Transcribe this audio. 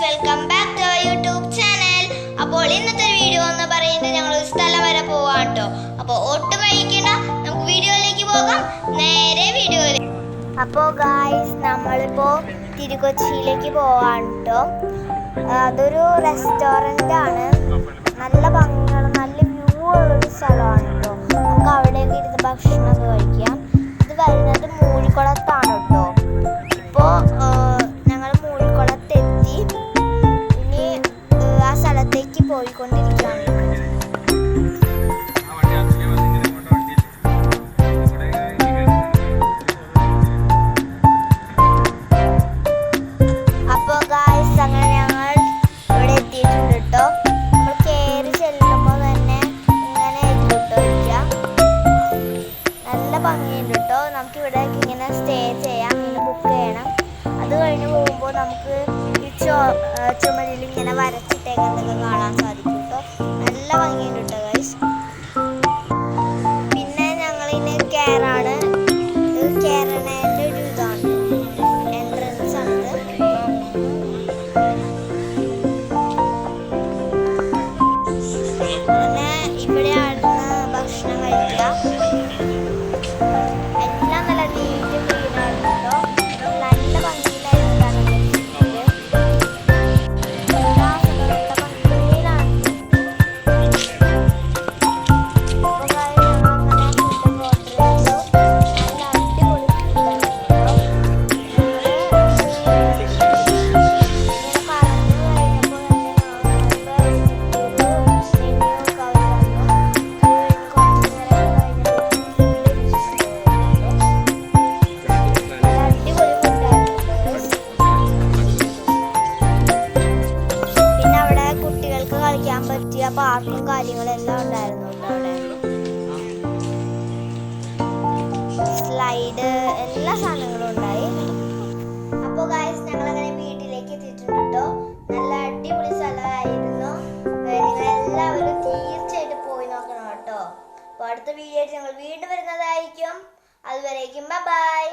Welcome back to YouTube channel. അപ്പോൾ ഇന്നത്തെ video എന്ന് പറയുന്നത് ഞങ്ങൾ ഒരു സ്ഥലം വരെ പോവാണ് കേട്ടോ. അപ്പോൾ ഒട്ടും വൈകിക്കണ്ട, നമുക്ക് വീഡിയോയിലേക്ക് പോകാം. നേരെ വീഡിയോയിലേക്ക്. അപ്പോൾ ഗായ്സ്, നമ്മളിപ്പോൾ തിരുക്കൊച്ചിയിലേക്ക് പോവാണ് കേട്ടോ. അതൊരു റെസ്റ്റോറൻ്റ് ആണ്. നല്ല ഭംഗിയുള്ള നല്ല വ്യൂ ഉള്ളൊരു സ്ഥലമാണ് കേട്ടോ. നമുക്ക് അവിടേക്ക് ഇരുന്ന് ഭക്ഷണമൊക്കെ കഴിക്കാം. ഇത് വരുന്നത് മൂഴിക്കുളത്താണ് കേട്ടോ. ഇപ്പോൾ ഞങ്ങൾ മൂഴിക്കുളത്തെത്തി. ഇനി ആ സ്ഥലത്തേക്ക് പോയിക്കൊണ്ടിരിക്കുകയാണ്. അപ്പോൾ ഗായ്സ്, അങ്ങനെ ഞങ്ങൾ ഇവിടെ എത്തിയിട്ടുണ്ട് കേട്ടോ. നമ്മൾ കയറി ചെല്ലുമ്പോൾ തന്നെ ഇങ്ങനെ കേട്ടോ ഇരിക്കാം. നല്ല ഭംഗിയുണ്ട് കേട്ടോ. നമുക്ക് ഇവിടെ ഇങ്ങനെ സ്റ്റേ ചെയ്യാം, ഇങ്ങനെ ബുക്ക് ചെയ്യണം. അത് കഴിഞ്ഞ് പോകുമ്പോൾ നമുക്ക് ഈ ചുമരിൽ ഇങ്ങനെ വരച്ചിട്ടേക്കുന്നതൊക്കെ കാണാൻ സാധിക്കും കേട്ടോ. നല്ല ഭംഗിയുണ്ട് കേട്ടോ ഗൈസ്. പിന്നെ ഞങ്ങളിങ്ങനെ കയറാണ്. ഇത് കയറണേൻ്റെ ഒരു ഇതാണ്, എൻട്രൻസ് ആണിത്. പിന്നെ ഇവിടെയാണ് ഭക്ഷണം കഴിക്കുക. എല്ലാം നല്ല നീറ്റ് ക്ലീനാണ് കേട്ടോ. നല്ല ഭംഗിയിലായിട്ടാണ് വെച്ചിട്ടുള്ളത്. എല്ലാ നല്ല ഭംഗിയിലാണ്. അപ്പോൾ ഞങ്ങളങ്ങനെ ഫുഡൊക്കെ ഓർഡർ ചെയ്തു. നല്ല അടിപൊളി ഫുഡാണ് കേട്ടോ. ഇങ്ങനെ പറഞ്ഞു കഴിഞ്ഞപ്പോൾ പിന്നെ അവിടെ കുട്ടികൾക്ക് കളിക്കാൻ പറ്റിയ പാർക്കും കാര്യങ്ങളെല്ലാം ഉണ്ടായിരുന്നു അവിടെ. സ്ലൈഡ് എല്ലാ സാധനങ്ങളും ഉണ്ടായി. അപ്പോൾ ഗൈസ്, ഞങ്ങളങ്ങനെ വീട്ടിലേക്ക് എത്തിയിട്ടുണ്ട് കേട്ടോ. നല്ല അടിപൊളി സ്ഥലമായിരുന്നു. നിങ്ങളെല്ലാവരും തീർച്ചയായിട്ടും പോയി നോക്കണം കേട്ടോ. അപ്പോൾ അടുത്ത വീഡിയോ ആയിട്ട് ഞങ്ങൾ വീണ്ടും വരുന്നതായിരിക്കും. അതുവരേക്കും ബൈ ബൈ.